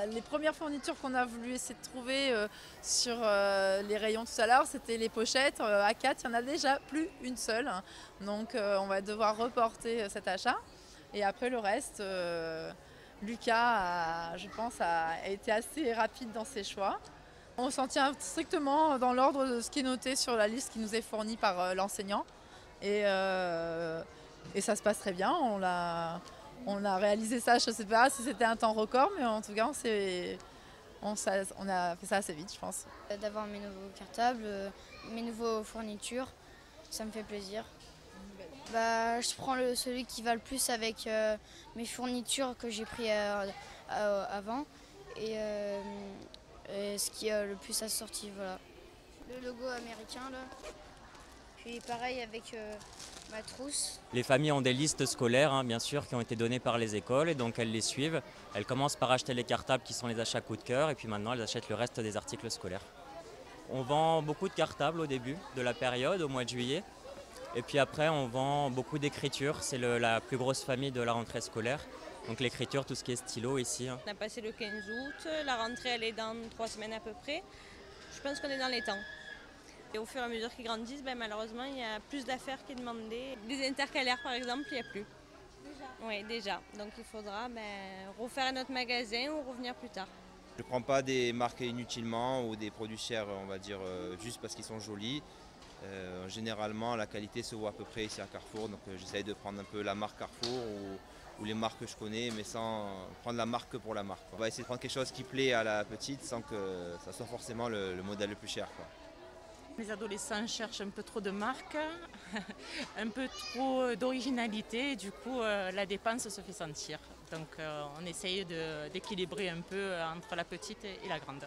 Les premières fournitures qu'on a voulu essayer de trouver sur les rayons tout à l'heure, c'était les pochettes. À 4, il n'y en a déjà plus une seule. Donc on va devoir reporter cet achat. Et après le reste, Lucas, je pense, a été assez rapide dans ses choix. On s'en tient strictement dans l'ordre de ce qui est noté sur la liste qui nous est fournie par l'enseignant. Et ça se passe très bien. On a réalisé ça, je ne sais pas si c'était un temps record, mais en tout cas, on a fait ça assez vite, je pense. D'avoir mes nouveaux cartables, mes nouveaux fournitures, ça me fait plaisir. Je prends celui qui va le plus avec mes fournitures que j'ai pris avant et ce qui est le plus assorti. Voilà. Le logo américain là. Puis pareil avec ma trousse. Les familles ont des listes scolaires, bien sûr, qui ont été données par les écoles et donc elles les suivent. Elles commencent par acheter les cartables qui sont les achats coup de cœur et puis maintenant elles achètent le reste des articles scolaires. On vend beaucoup de cartables au début de la période, au mois de juillet. Et puis après on vend beaucoup d'écriture, c'est la plus grosse famille de la rentrée scolaire. Donc l'écriture, tout ce qui est stylo ici. On a passé le 15 août, la rentrée elle est dans 3 semaines à peu près. Je pense qu'on est dans les temps. Et au fur et à mesure qu'ils grandissent, malheureusement, il y a plus d'affaires qui est demandé. Des intercalaires, par exemple, il n'y a plus. Déjà. Oui, déjà. Donc il faudra refaire notre magasin ou revenir plus tard. Je ne prends pas des marques inutilement ou des produits chers, on va dire, juste parce qu'ils sont jolis. Généralement, la qualité se voit à peu près ici à Carrefour. Donc j'essaye de prendre un peu la marque Carrefour ou les marques que je connais, mais sans prendre la marque que pour la marque. On va essayer de prendre quelque chose qui plaît à la petite sans que ça soit forcément le modèle le plus cher, quoi. Les adolescents cherchent un peu trop de marques, un peu trop d'originalité, et du coup la dépense se fait sentir. Donc on essaye d'équilibrer un peu entre la petite et la grande.